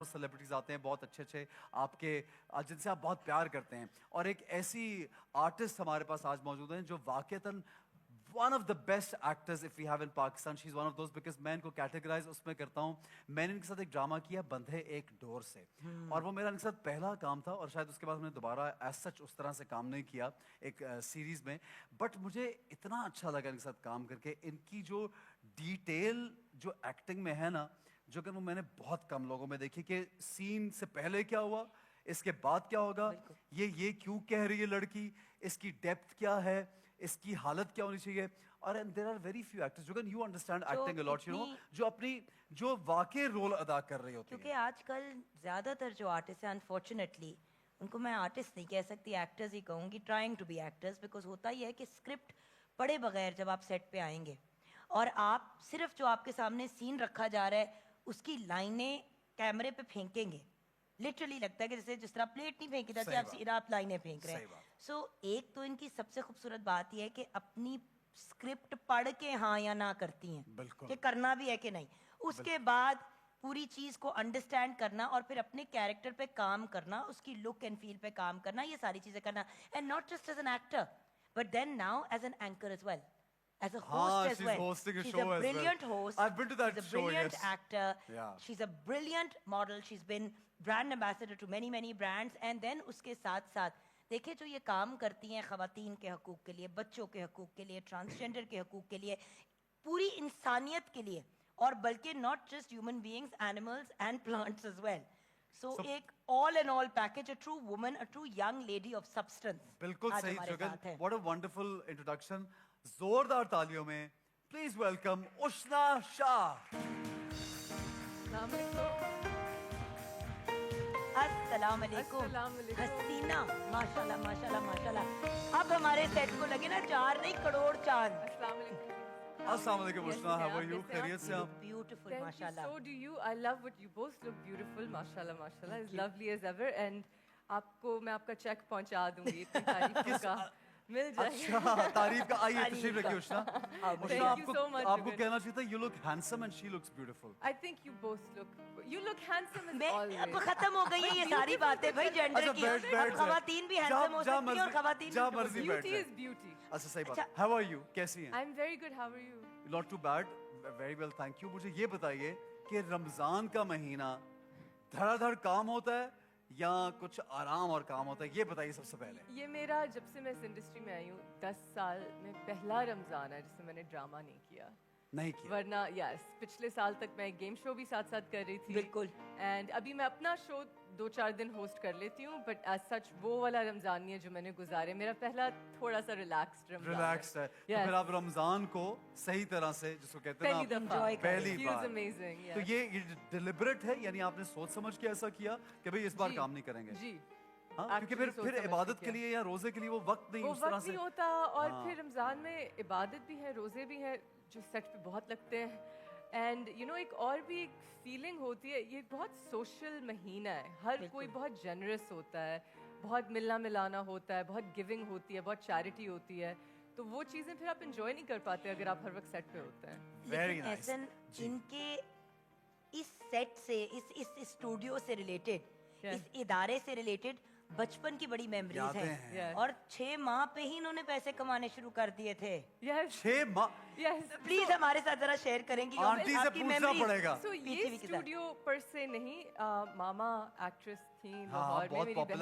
Celebrities आते हैं बहुत अच्छे अच्छे आपके जिनसे आप बहुत प्यार करते हैं और एक ऐसी आर्टिस्ट हमारे पास आज मौजूद हैं जो वाकईतन one of the best actors if we have in Pakistan she is one of those because मैं इनको कैटेगराइज उसमें करता हूँ। मैंने इनके साथ एक ड्रामा किया बंधे एक डोर से और वो मेरा इनके साथ पहला काम था और शायद उसके बाद हमने दोबारा एज सच उस तरह से काम नहीं किया एक सीरीज में। बट मुझे इतना अच्छा लगा इनके साथ काम करके, इनकी जो डिटेल जो एक्टिंग में है ना, जो कि वो मैंने बहुत कम लोगों में देखी कि सीन से पहले क्या हुआ, इसके बाद क्या होगा, ये क्यों कह रही है लड़की, इसकी डेप्थ क्या है, इसकी हालत क्या होनी चाहिए। और there are very few actors जो can you understand acting a lot, you know, जो अपनी जो वाकई रोल अदा कर रही होती है। क्योंकि आजकल ज़्यादातर जो आर्टिस्ट हैं अनफॉर्चुनेटली, उनको मैं आर्टिस्ट नहीं कह सकती, एक्टर्स ही कहूँगी, trying to be actors. Because होता ही है कि स्क्रिप्ट पढ़े बगैर जब आप सेट पे आएंगे और आप सिर्फ जो आपके सामने सीन रखा जा रहा है उसकी लाइनें कैमरे पे फेंकेंगे, लिटरली लगता है कि जैसे जिस तरह प्लेट नहीं फेंकी जाती आप लाइनें फेंक रहे हैं। सो एक तो इनकी सबसे खूबसूरत बात यह है कि अपनी स्क्रिप्ट पढ़ के हाँ या ना करती हैं कि करना भी है कि नहीं, उसके बाद पूरी चीज को अंडरस्टैंड करना और फिर अपने कैरेक्टर पे काम करना, उसकी लुक एंड फील पे काम करना, ये सारी चीजें करना। And not just as an actor but then now as an anchor as well, as a host as she's well. hosting a She's show a as brilliant well. host. I've been to that she's a show, brilliant yes. actor. Yeah. She's a brilliant model. She's been brand ambassador to many brands. And then उसके साथ साथ देखिए जो ये काम करती हैं ख़वातीन के हकूक़ के लिए, बच्चों के हकूक़ के लिए, ट्रांसजेंडर के हकूक़ के लिए, पूरी इंसानियत के लिए, और बल्कि not just human beings, animals and plants as well. So एक all in all package, a true woman, a true young lady of substance. बिल्कुल सही जुगल, what a wonderful introduction. जोरदार तालियों में प्लीज वेलकम उष्ना शाह। अस्सलाम वालेकुम। हसीना, माशाल्लाह माशाल्लाह माशाल्लाह। अब हमारे सेट को लगे ना 4 नहीं करोड़ चांद। अस्सलाम वालेकुम उष्ना, हाउ आर यू? खैरियत से आप? ब्यूटीफुल माशाल्लाह। So do you. I love what you both look beautiful, माशाल्लाह माशाल्लाह, as lovely as ever. And आपको मैं आपका चेक पहुंचा दूंगी, इतनी तारीफों का मिल जाएगा। अच्छा, तारीफ का। आइए तशरीफ रखिए उष्ना। उष्ना, आपको कहना चाहिए था you look handsome and she looks beautiful. I think you both look handsome as always. अब खत्म हो गई है ये सारी बातें भाई जेंडर की। अब खवातीन भी हैंडसम हो सकती हैं और खवातीन भी। Beauty is beauty. अच्छा सही बात। How are you? कैसी हैं? I'm very good. How are you? Not too bad. Very well, thank you. मुझे ये बताइए कि रमजान का महीना धड़ाधड़ काम होता है या कुछ आराम और काम होता है, ये बताइए सबसे पहले। ये मेरा जब से मैं इस इंडस्ट्री में आई हूँ 10 साल में पहला रमजान है जिसमें मैंने ड्रामा नहीं किया। वरना यस, पिछले साल तक मैं गेम शो भी साथ साथ कर रही थी। बिल्कुल। एंड अभी मैं अपना शो 2-4 दिन होस्ट कर लेती हूँ, बट एज सच वो वाला रमजान नहीं है जो मैंने गुजारे। मेरा पहला थोड़ा सा रिलैक्स्ड है। तो फिर आप रमजान को सही तरह से, जिसको कहते हैं ना, पहली बार, तो ये डिलिबरेट है, यानी आपने सोच समझ के ऐसा किया कि भाई इस बार काम नहीं करेंगे जी। हाँ, क्योंकि फिर इबादत के लिए या रोजे के लिए वो वक्त नहीं, वो उस तरह वक्त नहीं होता। और फिर रमजान में इबादत भी है, रोजे भी हैं जो सेट पे बहुत लगते हैं। एंड यू नो एक और भी एक फीलिंग होती है, ये बहुत सोशल महीना है, हर कोई बहुत जनरस होता है, बहुत मिलना मिलाना होता है, बहुत गिविंग होती है, बहुत चैरिटी होती है। तो वो चीज़ें फिर आप इंजॉय नहीं कर पाते अगर आप हर वक्त सेट पे होते हैं। लेकिन एहसन इनके इस सेट से, इस स्टूडियो से रिलेटेड, इस इदारे से रिलेटेड बचपन की बड़ी मेमोरीज हैं। और 6 माह पे ही इन्होंने पैसे कमाने शुरू कर दिए थे। 6 माह? प्लीज हमारे साथ जरा शेयर करेंगी आंटी से पूछना पड़ेगा। ये स्टूडियो पर से नहीं, मामा एक्ट्रेस थी लाहौर में, मेरी बहन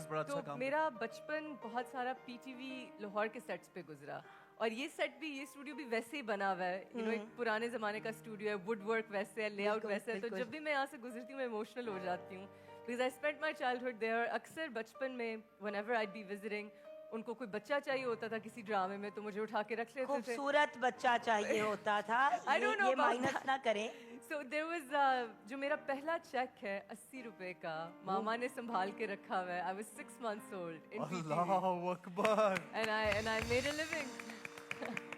भी। तो मेरा बचपन बहुत सारा पीटीवी लाहौर के सेट्स पे गुजरा। और ये सेट भी, ये स्टूडियो भी वैसे ही बना हुआ है, यू नो एक पुराने जमाने का स्टूडियो है, वुड वर्क वैसे है, लेआउट वैसे है। तो जब भी मैं यहाँ से गुजरती हूँ मैं इमोशनल हो जाती हूँ, because I spent my childhood there. अक्सर बचपन में व्हेनेवर आई बी विजिटिंग, उनको कोई बच्चा चाहिए होता था किसी ड्रामे में, तो मुझे उठा के रख लेते थे। खूबसूरत बच्चा चाहिए होता था। I don't know, ये माइनस ना करें। So there was जो मेरा पहला चेक है 80 रुपए का, मामा ने संभाल के रखा हुआ है। I was 6 months old in PTV. अल्लाहु Akbar. And I made a living.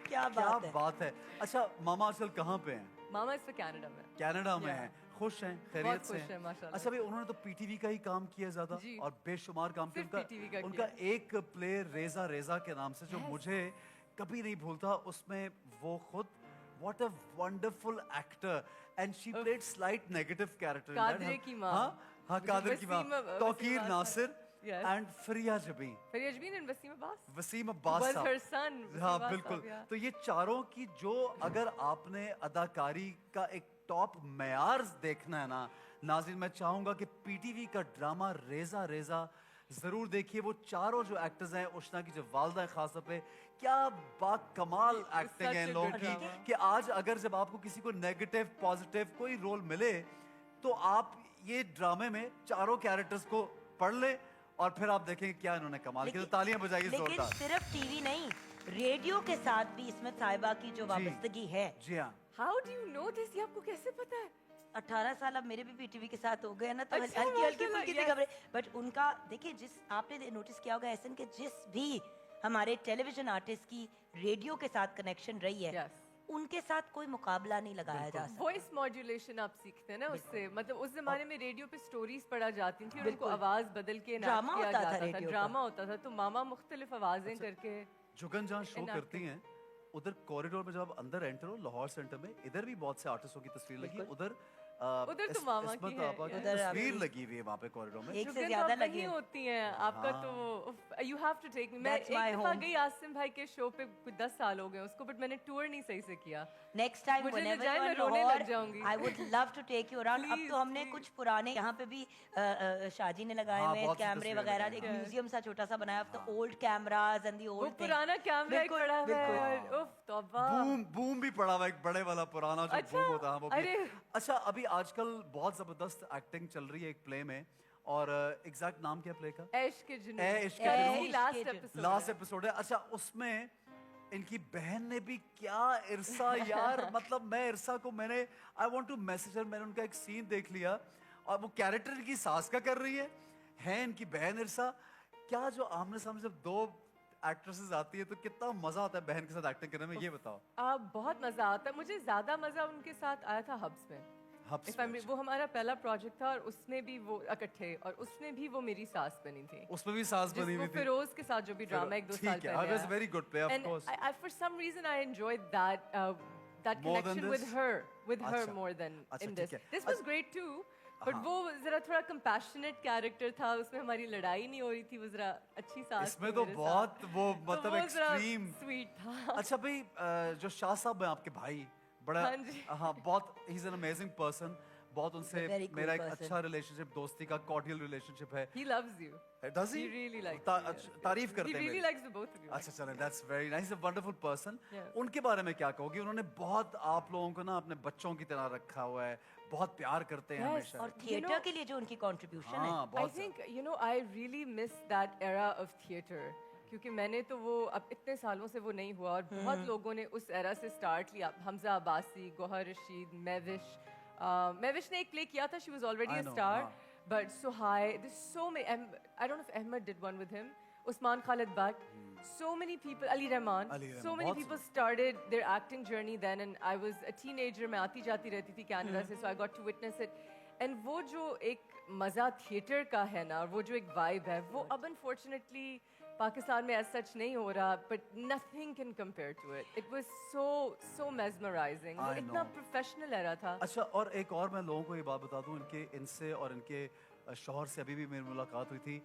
क्या बात है। अच्छा, मामा आजकल कहाँ पे हैं? मामा इस वक्त कनाडा में हैं। खुश हैं, खैरियत से हैं? अच्छा भाई, उन्होंने तो पीटीवी का ही काम किया ज्यादा और बेशुमार काम किया। उनका एक प्ले रेजा के नाम से जो मुझे कभी नहीं भूलता, उसमें वो खुद what a wonderful actor, and she played slight negative character in that. Kadre की माँ। हाँ कादर की माँ, वसीम तौकीर अब्बास नासिर Yes. and फरिया जबी, Faria Jabin and Wasim Abbas Wasim Abbas was साहब। her son. Wasim हाँ Abbas बिल्कुल। साहब, yeah. तो ये चारों की जो अगर आपने अदाकारी का एक टॉप मेयार देखना है ना नाज़रीन, मैं चाहूंगा कि पीटीवी का ड्रामा रेजा रेजा जरूर देखिए। वो चारों जो एक्टर्स हैं, उष्णा की जो वालदा है खास तौर पे, क्या बाकमाल एक्टिंग है इन such a लोगों good की drama. कि आज अगर जब आपको किसी को नेगेटिव पॉजिटिव कोई रोल मिले तो आप ये ड्रामे में चारों कैरेक्टर्स को पढ़ ले और फिर आप देखेंगे क्या इन्होंने कमाल किया। तो तालियां बजाइए लेकिन जोरदार। सिर्फ टीवी नहीं, रेडियो के साथ भी इसमें साहिबा की जो वाबस्तगी है। जी हाँ, How do you know this? ये आपको कैसे पता है? 18 साल अब मेरे भी पीटीवी के साथ हो गए ना, तो अच्छा, हल्की हल्की माशाल्लाह, फुल्की सी yes. खबरें। बट उनका देखिए, जिस आपने नोटिस किया होगा एहसन के जिस भी हमारे टेलीविजन आर्टिस्ट की रेडियो के साथ कनेक्शन रही है, Yes. उनके साथ कोई मुकाबला नहीं लगाया जा सकता। वॉइस मॉड्यूलेशन आप सीखते हैं ना उससे, मतलब उस जमाने में रेडियो पे स्टोरीज पढ़ा जाती थी और उनको बिल्कुल। आवाज बदल के enact ड्रामा किया होता था जाता था, रेडियो ड्रामा होता था। तो मामा मुख्तलिफ आवाजें करके जुगन जहाँ शो Enacted. करती हैं उधर कॉरिडोर में जब आप अंदर एंटर हो लाहौर सेंटर में, इधर भी बहुत से आर्टिस्टों की तस्वीर लगी है। उधर उधर तो मामा की इस्मत है, आपा की उधर तस्वीर आपकी- लगी हुई है वहाँ पे कॉरिडोर में। एक से जुगन ज्यादा तो लगी नहीं है। होती हैं आपका तो you have to take me. मैं That's my एक दफा home. गई आसिम भाई के शो पे, कुछ 10 साल हो गए उसको, बट मैंने टूर नहीं सही से किया। नेक्स्ट टाइम मुझे ले व्हेनेवर जाए, यू मैं आर रोने लग लाहौर, जाऊंगी। I would love to take you around. अब Please, तो हमने please. कुछ पुराने यहाँ पे भी शाजी ने लगाए हाँ, हुए हैं बहुत सी कैमरे तस्वीरें वगैरह, लगाई एक हैं। म्यूजियम सा छोटा सा बनाया है, ओल्ड कैमरास एंड द वो ओल्ड पुराना कैमरा एक बिल्कुल, पड़ा हुआ बिल्कुल। है और उफ तौबा। बूम बूम भी पड़ा हुआ है, एक बड़े वाला पुराना जो अच्छा, बूम होता है वो भी। अरे। अच्छा, अभी आजकल बहुत जबरदस्त एक्टिंग चल रही है एक प्ले में, और एग्जैक्ट नाम क्या प्ले का? ऐश के जुनून। ऐ इश्क के ऐ जुनून। इश्क लास्ट के जुनून। एपिसोड लास्ट एपिसोड है। अच्छा, उसमें इनकी बहन ने भी क्या इरसा यार, मतलब मैं इरसा को मैंने आई वांट टू मैसेज हर, मैंने उनका एक सीन देख लिया और वो कैरेक्टर की सास का कर रही है इनकी बहन इरसा। क्या जो आमने सामने जब दो एक्ट्रेसेस आती है तो कितना मजा आता है बहन के साथ एक्टिंग करने में, ये बताओ। बहुत मजा आता है। मुझे ज्यादा मजा उनके साथ आया था हब्स में। हब्स If I'm में, re- वो हमारा पहला प्रोजेक्ट था और उसमें भी वो इकट्ठे, और उसमें भी वो मेरी सास बनी थी, उसमें भी सास बनी जिसको हुई थी। फिरोज के साथ जो भी ड्रामा एक दो साल ठीक है, it was a पहले very good play, of and course. I for some reason I enjoyed that that More than connection with this? her अच्छा, more than अच्छा, in ठीक this. है। This was great too, but हाँ। वो जरा थोड़ा compassionate character था, उसमें हमारी लड़ाई नहीं हो रही थी, वो जरा अच्छी सास इसमें थी तो मेरे बहुत साथ। वो तो मतलब वो जरा एक्सट्रीम। sweet था। अच्छा भाई, जो शाह साहब हैं आपके भाई, बड़ा हाँ जी। हाँ बहुत he is an amazing person, बहुत उनसे very cool मेरा एक person. अच्छा रिलेशनशिप, दोस्ती का कॉर्डियल रिलेशनशिप है। He loves you. Does he? He really likes ता- you, yes, तारीफ yes. करते He हैं really मेरी। likes the both of you. अच्छा चलें, that's very nice, a wonderful person. Yes. उनके बारे में क्या कहोगी? उन्होंने बहुत आप लोगों को ना अपने बच्चों की तरह रखा हुआ है, बहुत प्यार करते हैं Yes, हमेशा। और You थिएटर know- के लिए जो उनकी कंट्रीब्यूशन है, हाँ I बहुत think I really miss that era of theatre, क्योंकि मैंने तो वो अब इतने सालों से वो नहीं हुआ और बहुत लोगों ने उस एरा से स्टार्ट लिया। हमजा अब्बासी, गौहर रशीद, मैविश ने एक प्ले किया था, she was already I a know, star, हाँ। but Suhai, there's so many, I don't know if Ahmed did one with him, Usman Khalid Butt, so many people, Ali Rahman, Ali Rahman, so many बहुत people started their acting journey then, and I was a teenager, मैं आती जाती रहती थी Canada से, so I got to witness it. And वो जो एक मज़ा थिएटर का है ना, और वो जो एक वाइब है, वो अब unfortunately पाकिस्तान में as such नहीं हो रहा, but nothing can compare to it. It was so mesmerizing. वो I इतना know. professional era था. अच्छा, और एक और मैं लोगों को ये बात बता दूं, इनसे और इनके शौहर से अभी भी मेरी मुलाकात हुई थी।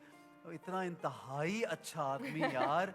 इतना इंतहाई अच्छा आदमी यार,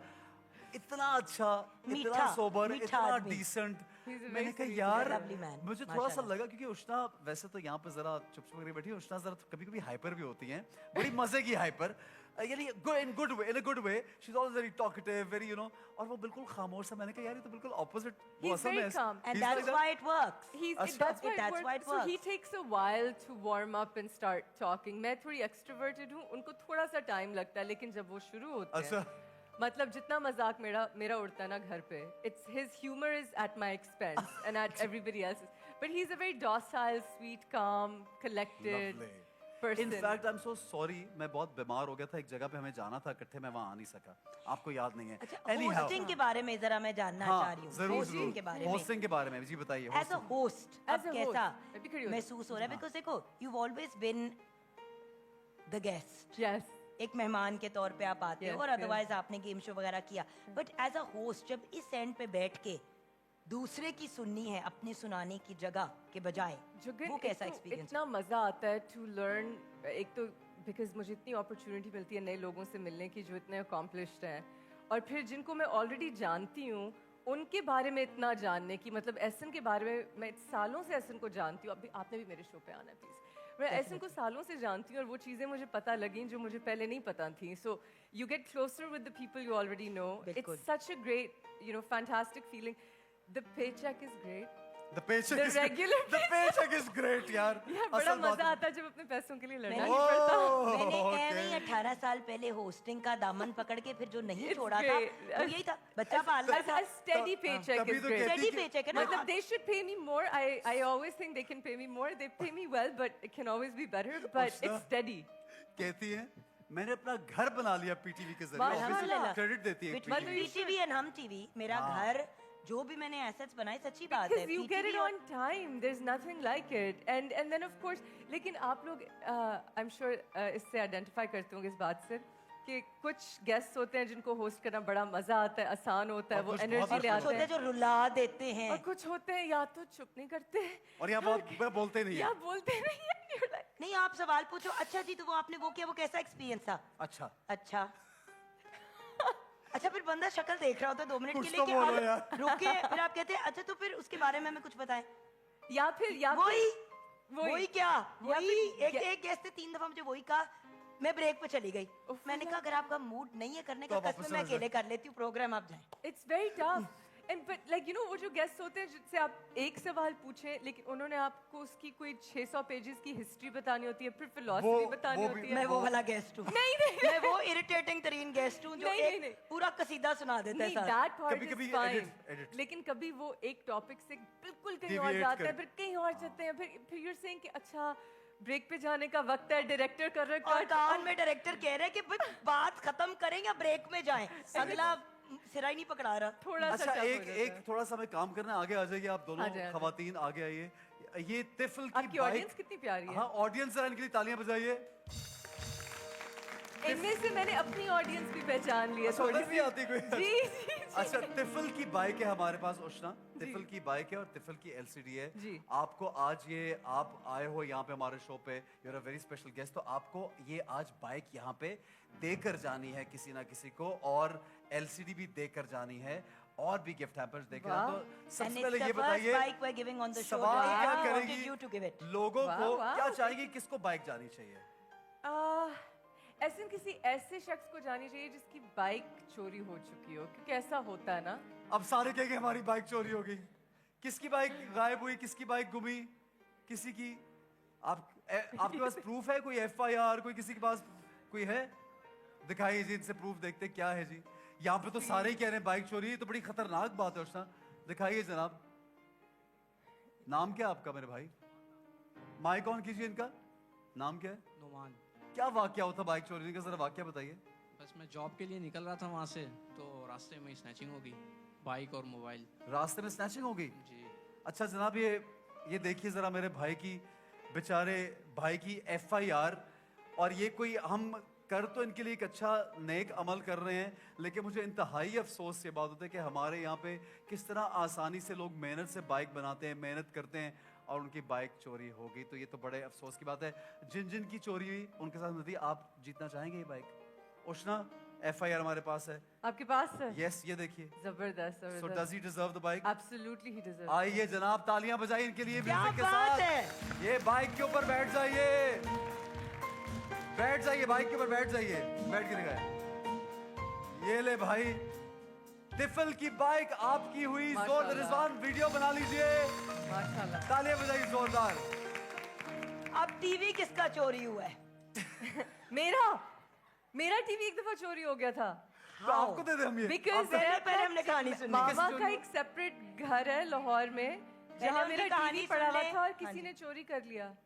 इतना अच्छा, इतना मीठा, सोबर, मीठा इतना आदमी। डिसेंट। He's a मैंने very कहा sweet यार, lovely man, मुझे थोड़ा सा माशाल्लाह। लगा, क्योंकि उष्णा वैसे तो यहाँ पे जरा चुप चुप करके बैठी है, उष्णा जरा कभी-कभी हाइपर भी होती हैं, बड़ी मजे की हाइपर, यानी in good way, in a good way, she is always very talkative, very और वो बिल्कुल खामोश है। मैंने कहा यार ये तो बिल्कुल ऑपोजिट वो He's असल में very calm. and he's like that's that. why it works. That's That's why why it it works. So he works. takes a while to warm up and start talking. मैं थोड़ी extroverted हूँ, उनको थोड़ा सा time लगता है, लेकिन जब वो शुरू होते अच्छा। हैं, मतलब जितना मजाक मेरा उड़ता है ना घर पे, it's his humor is at my expense and at everybody else's. But he's a very docile, sweet, calm, collected Lovely. person. In fact, I'm so sorry, मैं बहुत बीमार हो गया था, एक जगह पे हमें जाना था इकट्ठे, मैं वहाँ आ नहीं सका, आपको याद नहीं है। अच्छा, Anyhow, होस्टिंग के बारे में जरा मैं जानना हाँ, चाह रही हूँ। जरूर होस्टिंग के बारे में, होस्टिंग के बारे में जी बताइए। एज अ होस्ट As अब a कैसा host, मैं भी खड़ी हो जाऊँ। महसूस हो रहा है? बिकॉज देखो, you always been the guest, Yes. एक मेहमान के तौर पे आप आते हो, Yes, और yes. अदरवाइज आपने गेम शो वगैरह किया, बट एज अ होस्ट जब इस एंड पे बैठ के दूसरे की सुननी है अपनी सुनाने की जगह के बजाय, जुगल, वो कैसा एक तो एक्सपीरियंस? इतना मज़ा आता है टू लर्न। एक तो बिकॉज मुझे इतनी अपॉर्चुनिटी मिलती है नए लोगों से मिलने की जो इतने अकॉम्प्लिश्ड हैं, और फिर जिनको मैं ऑलरेडी जानती हूँ उनके बारे में इतना जानने की, मतलब एसन के बारे में मैं सालों से एसन को जानती हूँ। अभी आपने भी मेरे शो पे आना है प्लीज़। मैं एसन को सालों से जानती हूँ और वो चीज़ें मुझे पता लगी जो मुझे पहले नहीं पता थी। So you get closer with the people you already know. बिल्कुल। It's such a great fantastic feeling. The paycheck is great. The paycheck The is regular- the paycheck is great यार। यार बड़ा असल बात मजा है। आता है जब अपने पैसों के लिए लड़ना मैंने- नहीं पड़ता। मैंने okay. ऐਵੇਂ ही 18 साल पहले होस्टिंग का दामन पकड़ के फिर जो नहीं It's छोड़ा था great. वो यही था, बच्चा पालना था। A steady paycheck तभी is तो great. कहती Steady कि- paycheck है ना। मतलब they should pay me more. I always think they can pay me more. They pay me well, but it can always be better. But Ushna- it's steady. कहती है मैंने अपना घर बना लिया पीटीवी के जरिए। वाह, ऑब्वियसली अल्हम्दुलिल्लाह। क्रेडिट देती है Which मतलब PTV। you should- PTV and हम टीवी, मेरा हाँ। घर जो भी मैंने एसेट्स बनाए, सच्ची बात है। Because you get it PTV और- on time. There's nothing like it. And then of course, लेकिन आप लोग I'm sure इससे identify करते होंगे इस बात से कि कुछ गेस्ट्स होते हैं जिनको होस्ट करना बड़ा मजा आता है, आसान होता है, और वो कुछ बहुत एनर्जी ले मुश्किल आते होते हैं हैं। जो रुला देते हैं। और कुछ होते हैं या तो चुप नहीं करते हैं और यहाँ बहुत बोलते नहीं या है। बोलते नहीं है। You're like, नहीं, आप सवाल पूछो, अच्छा जी तो वो आपने वो किया, वो कैसा एक्सपीरियंस था? अच्छा अच्छा अच्छा, फिर बंदा शक्ल देख रहा होता है 2 मिनट कुछ के तो लिए कि बोलो अब यार। रुके, फिर आप कहते हैं अच्छा तो फिर उसके बारे में हमें कुछ बताएं। या फिर वही क्या, या वही फिर एक गेस्ट ने 3 दफा मुझे वही कहा। मैं ब्रेक पे चली गई। मैंने कहा अगर आपका मूड नहीं है करने तो का, आप कसम वापस मैं चले जाओ। अकेले कर लेती हूँ प्रोग्राम, आप जाएं। It's very tough. And but like you know वो जो गेस्ट होते हैं जिनसे आप एक सवाल पूछें लेकिन उन्होंने आपको उसकी कोई 600 पेजेस की हिस्ट्री बतानी होती है, फिर फिलोसफी बतानी वो भी- होती है। मैं वो वाला गेस्ट हूँ। नहीं नहीं मैं वो इरिटेटिंग तरीन गेस्ट हूँ जो नहीं, एक नहीं। पूरा कसीदा सुना देता है नहीं, सारा। that part कभी-कभी is fine. edit. लेकिन कभी वो एक टॉपिक से बिल्कुल कहीं और Deviate जाते हैं, कर- फिर कहीं और जाते हैं, फिर you're saying कि अच्छा ब्रेक पे जाने का वक्त है, डायरेक्टर कर रहा और है कान में डायरेक्टर कह रहे हैं कि भाई बात खत्म करें या ब्रेक में जाएं। अगला सिरा ही नहीं पकड़ा रहा। थोड़ा सा अच्छा tough हो एक जाता है। एक थोड़ा सा मैं काम करना आगे आ जाइए आप दोनों आ जाए, आ जाए। खवातीन आगे आइए। ये तिफल की आपकी ऑडियंस कितनी प्यारी है। हाँ ऑडियंस जरा इनके लिए तालियां बजाइए। इनमें से मैंने अपनी ऑडियंस भी पहचान ली है अच्छा, थोड़ी उधर भी आती कोई? जी जी अच्छा तिफल की बाइक है हमारे पास उष्णा, तिफल की बाइक है और तिफल की एलसीडी है। जी। आपको आज ये आप आए हो यहाँ पे हमारे शो पे, you are a very special guest, तो आपको ये आज बाइक यहाँ पे देकर जानी है किसी ना किसी को, और एलसीडी भी देकर जानी है, और भी गिफ्ट हैम्पर्स देकर। वाह। तो And सबसे it's पहले the ये first बताइए bike we're giving on the show सवाल today. क्या I wanted करेगी you to give it. लोगों वाह, को, वाह। क्या चाहेगी किसको बाइक जानी चाहिए? ऐसे किसी ऐसे शख्स को जानी चाहिए जिसकी बाइक चोरी हो चुकी हो, क्योंकि ऐसा होता है ना। अब सारे कहेंगे हमारी बाइक चोरी हो गई, किसकी बाइक गायब हुई, किसकी बाइक गुमी, किसी की आपके पास प्रूफ है? कोई एफआईआर कोई किसी के पास कोई है? दिखाइए जी, इनसे प्रूफ देखते क्या है जी। यहाँ पे तो सारे ही कह रहे हैं बाइक चोरी है, तो बड़ी खतरनाक बात है उष्णा। दिखाइए जनाब, नाम क्या आपका मेरे भाई? माइक ऑन कीजिए, इनका नाम क्या है? नुमान। क्या वाकया होता बाइक चोरी का, जरा वाकया बताइए। बस मैं जॉब के लिए निकल रहा था वहाँ से, तो रास्ते में स्नैचिंग हो गई, बाइक और मोबाइल। रास्ते में स्नैचिंग हो गई? जी। अच्छा जनाब, ये देखिए जरा मेरे भाई की, बेचारे भाई की एफआईआर, और ये कोई हम कर तो इनके लिए एक अच्छा नेक अमल कर रहे हैं, लेकिन मुझे इंतहाई अफसोस ये बात होता है कि हमारे यहाँ पे किस तरह आसानी से लोग मेहनत से बाइक बनाते हैं, मेहनत करते हैं, और उनकी बाइक चोरी हो गई। तो ये तो बड़े अफसोस की बात है। जिन जिन की चोरी हुई उनके साथ नदी, आप जीतना चाहेंगे ये बाइक? उष्णा, एफआईआर हमारे पास है। आपके पास है? यस, ये देखिए। जबरदस्त सो जबरदस्त। Does he deserve the bike? Absolutely he deserves. आइए जनाब, तालियां बजाइए इनके लिए क्या म्यूजिक के बात साथ। है? ये बाइक के ऊपर बैठ जाइए, बैठ जाइए, बाइक के ऊपर बैठ जाइए, बैठ के दिखाए। ये ले भाई, तिफल की बाइक आपकी हुई। जोर माशाल्लाह। रिजवान वीडियो बना लीजिए, माशाल्लाह। तालियां बजाइए जोरदार। अब टीवी किसका चोरी हुआ है? मेरा टीवी एक दफा चोरी हो गया था। तो आपको दे दे हम ये। Because पहले हमने कहानी सुनी। मामा का एक सेपरेट घर है लाहौर में जहाँ उनकी मेरा कहानी टीवी सुन पड़ा हुआ लें। था और हाँ किसी जी। ने चोरी कर लिया।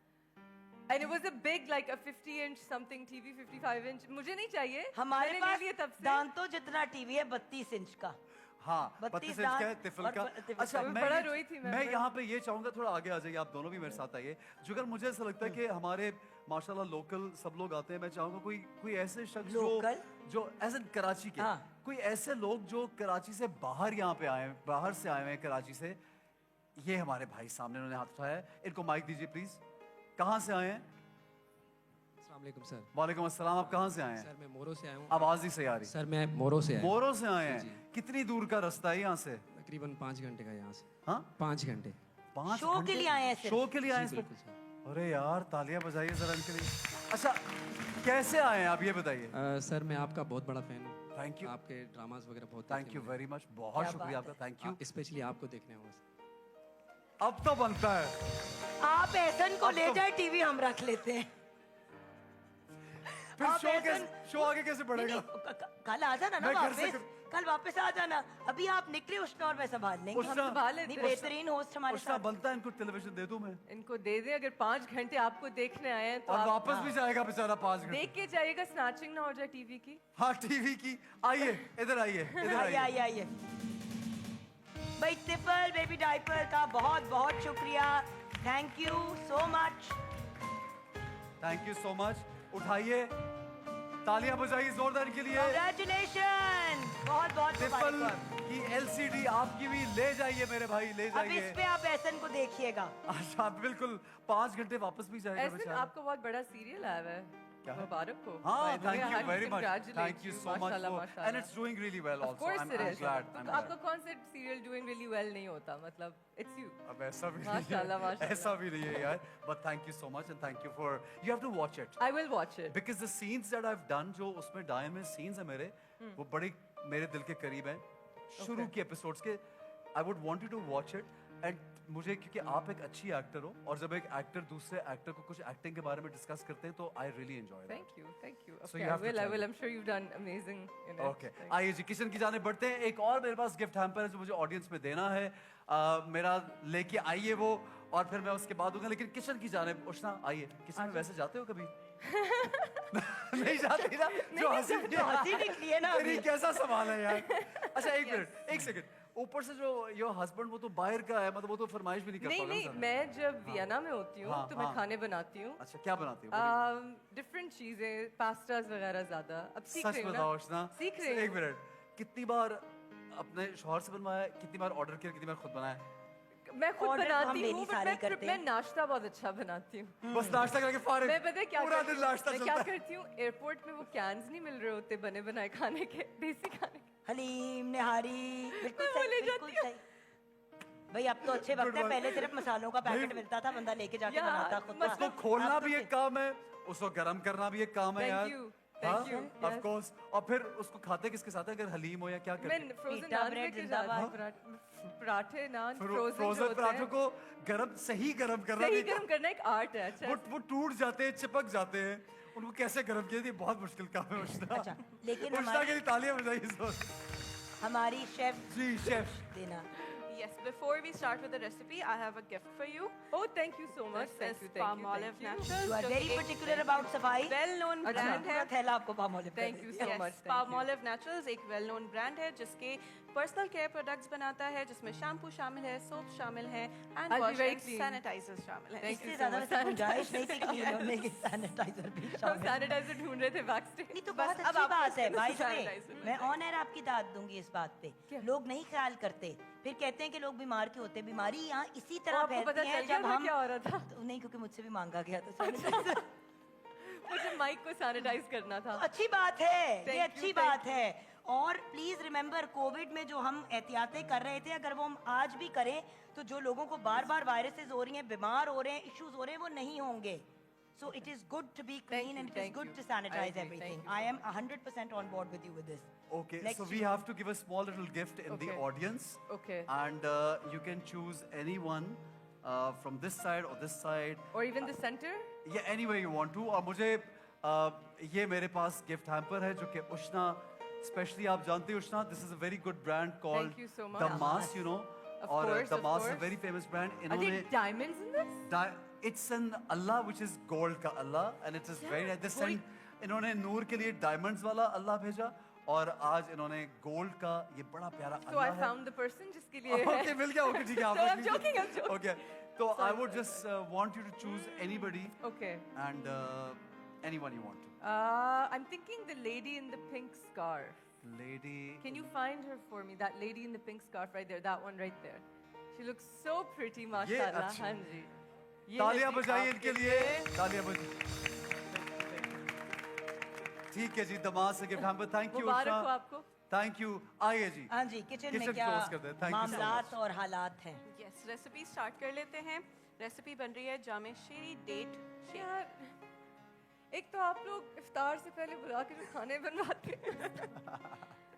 And it was a big like a 50-inch something TV, 55-inch। मुझे नहीं चाहिए, हमारे मैंने ले पास लिया तब से। दांतों जितना टीवी है 32 इंच का। हाँ, 32 32 इंच का है दांत तिफल और का। तिफल अच्छा, का। मैं बड़ा ये- रोई थी मैं। मैं यहाँ पे ये चाहूंगा, थोड़ा आगे आ जाइए, आप दोनों भी मेरे साथ आइए। जुगल, मुझे ऐसा लगता है कि हमारे माशाल्लाह लोकल सब लोग आते हैं। मैं चाहूंगा कोई ऐसे शख्स Local? जो एज एन कराची के, हाँ। कोई ऐसे लोग जो कराची से बाहर यहाँ पे आए, बाहर से आए हुए हैं कराची से। ये हमारे भाई सामने उन्होंने हाथ उठाया है, इनको माइक दीजिए प्लीज। कहाँ से आए हैं? अस्सलाम वालेकुम सर। वालेकुम अस्सलाम। आप कहाँ से आए हैं? सर मैं मोरो से आया हूँ। आवाज नहीं सही आ रही। सर मैं मोरो से आया हूँ। मोरो से आए जी। हैं। कितनी दूर का रास्ता है यहाँ से? तकरीबन 5 घंटे का यहाँ से। हाँ 5 घंटे। 5 शो के घंटे? लिए आए हैं सिर्फ? शो के लिए आए जी, हैं बिल्कुल सर। अरे यार तालियां बजाइए जरा इनके लिए। अच्छा कैसे आए हैं आप ये बताइए। सर मैं आपका बहुत बड़ा फैन हूँ। Thank you. आपके ड्रामास वगैरह बहुत थैंक यू वेरी मच। बहुत क्या शुक्रिया बात आपका। Thank you. स्पेशली आपको देखने आऊँ सर। अब तो बनता है। आप एहसन को अब ले तो- जाए, टीवी हम रख लेते हैं। फिर आप शो एहसन- शो आगे कैसे बढ़ेगा? नहीं, कल आ जाना ना मैं घर से वापस। कल वापस आ जाना। अभी आप निकले उष्णा और मैं संभाल लेंगे। उष्णा- हम संभाल लेते नहीं, हैं। बेहतरीन होस्ट हमारे उष्णा साथ। बनता है, इनको टेलीविजन दे दूं मैं? इनको दे दे, अगर 5 घंटे आपको देखने आए हैं तो और आप वापस भी जाएगा बेचारा 5 घंटे। देख के जाइएगा, स्नैचिंग ना हो जाए टीवी की। हाँ टीवी की। आइए इधर आइए, इधर आइए आइए। आइए आइए। भाई तिफल बेबी डायपर का बहुत बहुत शुक्रिया। Thank you so much. Thank you so much. उठाइए, तालियां बजाइए जोरदार इनके लिए। कांग्रेचुलेशन। बहुत बहुत टिफल मुबारक। की एलसीडी आपकी भी ले जाइए मेरे भाई, ले अब जाइए। इस पे आप एहसन को देखिएगा। अच्छा बिल्कुल 5 घंटे वापस भी जाएगा ऐसे बेचारा। आपका बहुत बड़ा सीरियल आया हुआ है। क्या है? मुबारक हो। हाँ By the way, thank I you had to very much. congratulate thank you you. So much माशाल्लाह, एंड माशाल्लाह। It's doing really well Of also. course it I'm is. glad, तो I'm आपका glad। कौन सा सीरियल डूइंग रियली वेल नहीं होता, मतलब it's you. अब ऐसा भी नहीं माशाल्लाह, है, माशाल्लाह। ऐसा भी नहीं है यार। But thank you so much and thank you for, you have to watch it I will watch it. Because the scenes that I have done, जो उसमें डाए में सीन्स है मेरे, वो बड़े मेरे दिल के करीब हैं। शुरू के एपिसोड्स के I would want you to watch it. And मुझे, क्योंकि आप एक अच्छी एक्टर हो और जब एक एक्टर दूसरे एक्टर को कुछ एक्टिंग के बारे में डिस्कस करते हैं तो I really enjoy that. Thank you, thank you. So you I have to will, I try will. it. I am sure you done amazing in it. Okay आइए जी किचन की जाने बढ़ते हैं। एक और मेरे पास गिफ्ट हैम्पर है जो मुझे ऑडियंस में देना है। मेरा लेके आइए वो, और फिर मैं उसके बाद दूंगा। लेकिन किचन की जाने, उष्णा आइए। किचन में वैसे जाते हो कभी? नहीं जाती ना? जो हंसी जो हंसी निकली है ना तेरी अभी। कैसा सवाल है यार। अच्छा एक मिनट, एक सेकंड। ऊपर से जो योर हस्बैंड, वो तो बाहर का है, मतलब वो तो फरमाइश भी नहीं करता नहीं होगा ना नहीं, ज़्यादा। मैं जब वियना में होती हूँ हाँ, तो मैं हाँ। खाने बनाती हूँ। अच्छा क्या बनाती हो? डिफरेंट चीजें, पास्तास वगैरह ज्यादा। अब सीख सच रही हूँ बताओ ना। उष्णा। सीख रही एक हूँ। मिनट, कितनी बार अपने शौहर से बनवाया, कितनी बार ऑर्डर किया, कितनी बार खुद बनाया? मैं खुद Order तो हम बनाती डेली हूँ, सारे but करते मैं हैं। नाश्ता बहुत अच्छा बनाती हूँ। बस नाश्ता करके फारिग। मैं पता है क्या पूरा करती दिन हूँ? नाश्ता मैं क्या चलता है। करती हूँ, एयरपोर्ट में वो कैंस नहीं मिल रहे होते बने बनाए खाने के, देसी खाने के। हलीम निहारी, बिल्कुल मैं सही, ले बिल्कुल जाती हूँ। सही। भाई अब तो अच्छे वक्त है, पहले सिर्फ मसालों का पैकेट मिलता था, बंदा लेके जाके यार, बनाता खुद उसको था। खोलना अब तो भी एक काम है, उसको गर्म करना भी एक काम है Thank यार। you, thank you, of yes. Course. और फिर उसको खाते किसके साथ है? अगर हलीम हो या क्या करते मैं हैं? फ्रोजन पीटा नान ब्रेड लेके जिंदाबाद। जाती हूँ। पराठे नान फ्रोजन फ्रोजन पराठों को गरम, सही गरम करना सही भी- गर्म करना एक आर्ट है। अच्छा वो टूट जाते हैं, चिपक जाते हैं। उनको कैसे गरम किया, ये बहुत मुश्किल काम है उष्णा। अच्छा, लेकिन उष्णा हमारे- के लिए तालियां बजाइए इस वक्त। हमारी शेफ जी शेफ। देना। Yes, before we start with the recipe, I have a gift for you. Oh, thank you so much. This Thank is you, thank Palm you, Olive thank you. Naturals. You are जो very कि एक particular about सफाई। well-known अच्छा, brand पूरा है। थैला आपको palm olive का Thank दे you दिया। so Yes, much. Thank Palm you. Olive Naturals एक well-known brand है जिसके पर्सनल केयर प्रोडक्ट्स बनाता है, जिसमें शैम्पू शामिल है, सोप शामिल है, and I'll be wash very and clean. Sanitisers शामिल है। Thank you इससे so ज्यादा much. वैसे गुंजाइश नहीं थी क्लीन होने की, सैनिटाइजर भी हम शामिल। सैनिटाइजर ढूंढ रहे थे बैक नहीं तो बस बहुत अब अच्छी आपको बात है इसमें भाई साहब। sanitizer मैं ऑन एयर आपकी दाद दूंगी इस बात पे। लोग नहीं ख्याल करते, फिर कहते हैं कि लोग बीमार क्यों होते हैं। बीमारी यहाँ इसी तरह आपको पता फैलती है चल गया जब था हम क्या हो रहा था? तो नहीं, क्योंकि मुझसे भी मांगा गया था सैनिटाइजर। मुझे माइक को सैनिटाइज करना था। अच्छी बात है, ये Thank you, अच्छी thank बात है। और प्लीज रिमेंबर, कोविड में जो हम एहतियातें कर रहे थे, अगर वो हम आज भी करें तो जो लोगों को बार बार वायरसेस हो रही हैं, बीमार हो रहे हैं, इश्यूज हो रहे हैं, वो नहीं होंगे। So it is good to be clean you, and it is thank good you. to sanitize I agree, everything. thank you I so am 100% on board with you with this. Okay, Next so we you. have to give a small little gift in the Okay. audience. Okay. And you can choose anyone from this side or this side. Or even the center? Yeah, any way you want to. और मुझे ये मेरे पास gift hamper है जो कि उष्णा, specially आप जानते हो उष्णा, this is a very good brand called Thank you so much. Damas, you know. Of और course, of Damas is course. Very famous brand. Are इन्होंने there diamonds in this? It's an alloy which is gold का alloy, and it is very nice. वही- इन्होंने नूर के लिए diamonds वाला अल्लाह भेजा और आज इन्होंने गोल्ड का ये बड़ा प्यारा So I अन्ना है। found the person जिसके लिए ओके मिल गया ओके ठीक है आप So रख I'm लीजिए। joking, I'm joking. ओके तो I would just want you to choose anybody Okay. And anyone you want I'm thinking the lady in the pink scarf. To lady Can you find her for me? That lady in the pink scarf right there. That one right there. She looks so pretty, mashallah. अच्छा। हाँ जी. ये तालियां है जी बजाइए आपके इनके लिए तालियां बजाइए ठीक है जी दमाद से गिफ्ट हम थैंक यू मुबारक हो आपको. थैंक यू आइए जी हाँ जी, किचन में Kitchen क्या close कर दें। Thank you so मामलात और हालात हैं? यस रेसिपी स्टार्ट कर लेते हैं। रेसिपी बन रही है जामे शीरी डेट शेक। यार एक तो आप लोग इफ्तार से पहले बुला के जो खाने बनवाते हैं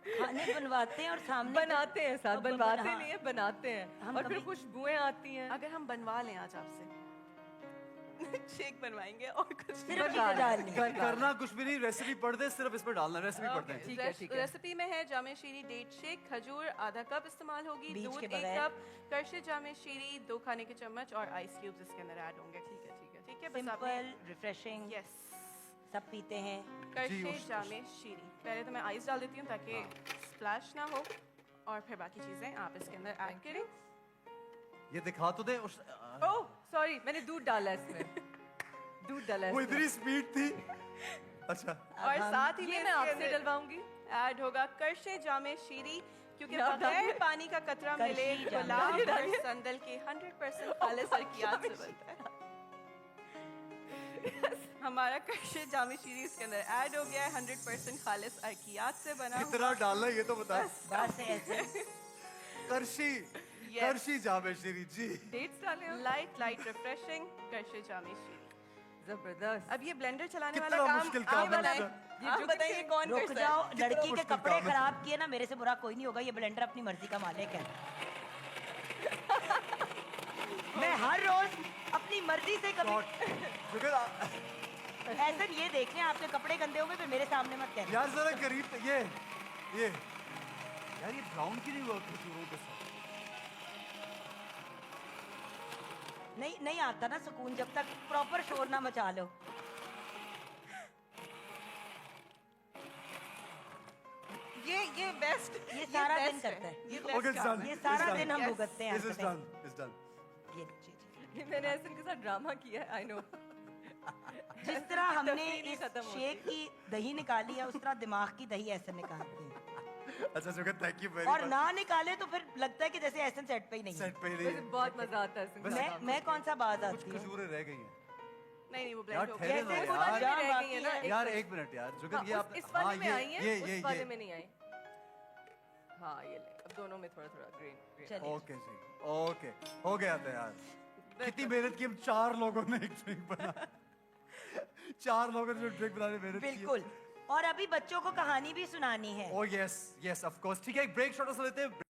खाने बनवाते हैं और सामने बनाते हैं साथ अब बनवाते हाँ। नहीं है बनाते हैं हम और फिर कभी- खुशबुएं आती हैं अगर हम बनवा लें आज आपसे शेक बनवाएंगे और कुछ सिर्फ चीजें डालनी है। करना कुछ भी नहीं रेसिपी पढ़ दे सिर्फ इस पर डालना रेसिपी पढ़ते हैं ठीक है, ठीक है। रेसिपी में है जामे शीरी डेट शेक। खजूर आधा कप इस्तेमाल होगी। बीज दूध के 1 बगैर। कप। करशे जामे शीरी 2 खाने के चम्मच और आइस क्यूब्स इसके अंदर ऐड होंगे। ठीक है ठीक है ठीक है बस सिंपल रिफ्रेशिंग यस सब पीते हैं। करशे जामे शीरी। पहले तो मैं आइस डाल देती हूँ ताकि स्प्लैश ना हो और फिर बाकी चीजें आप इसके अंदर ऐड करें। ये दिखा तो दे उस ओह सॉरी मैंने दूध डाला है इसमें दूध डाला है वो इसमें। इतनी स्पीड थी अच्छा और साथ ही ये में मैं इसके आपसे अंदर डलवाऊंगी ऐड होगा करशे जामे शीरी क्योंकि याद बगैर आया। पानी का कतरा करशी मिले जामे गुलाब शीरी। और संदल के 100% खालिस अरकियात से बनता है। हमारा करशे जामे शीरी इसके अंदर ऐड हो गया है। 100% खालिस अरकियात से बना कितना डालना है ये तो बता बस ऐसे करशी Yes. करशी जामे श्री जी डेट्स डाले हो लाइट लाइट रिफ्रेशिंग करशे जामे शीरी। जबरदस्त अब ये ब्लेंडर चलाने कितना वाला काम मुश्किल आप काम है बताएं। इसका। आप बताइए कौन रुक करता जाओ है? लड़की के मुश्किल कपड़े काम है। खराब किए ना मेरे से बुरा कोई नहीं होगा। ये ब्लेंडर अपनी मर्जी का मालिक है। मैं हर रोज अपनी मर्जी से कभी शुगर ऐसा ये देख लें आपके कपड़े गंदे होंगे फिर मेरे सामने मत कहना। यार जरा करीब ये यार ये ब्राउन की नहीं हुआ खजूरों के साथ नहीं नहीं आता ना सुकून जब तक प्रॉपर शोर ना मचा लो। ये बेस्ट ये सारा दिन करता है। ये Okay, बेस्ट it's done. ये सारा It's दिन done. हम Yes. भुगतते हैं This is हरकतें। done. It's done. ये लीजिए, ये मैंने ऐसे इनके साथ ड्रामा किया है आई नो जिस तरह हमने तफसील ही इस खत्म होती। शेक की दही निकाली है उस तरह दिमाग की दही ऐसे निकालते हैं अच्छा शुगर थैंक यू वेरी और मच ना निकाले तो फिर लगता है कि जैसे ऐसे सेट पे ही नहीं है। सेट पे वैसे नहीं बहुत मजा आता है इसके साथ काम मैं कौन सा बाज कुछ आती हूँ। खजूरें रह गई हैं नहीं वो यार ब्लेंड हो ठहरे गया। ना जैसे यार कुछ रह गई है ना, यार एक मिनट यार शुगर हाँ, ये आप इस वाले में ये आई है ये उस वाले ये में नहीं आई हाँ ये ले अब दोनों में थोड़ा थोड़ा ग्रीन चलिए ओके जी ओके हो गया था यार कितनी मेहनत की हम 4 लोगों ने एक ड्रिंक बना 4 लोगों ने जो ड्रिंक बनाने में मेहनत की बिल्कुल। और अभी बच्चों को कहानी भी सुनानी है। ओ यस यस ऑफ कोर्स ठीक है एक ब्रेक शॉट लेते हैं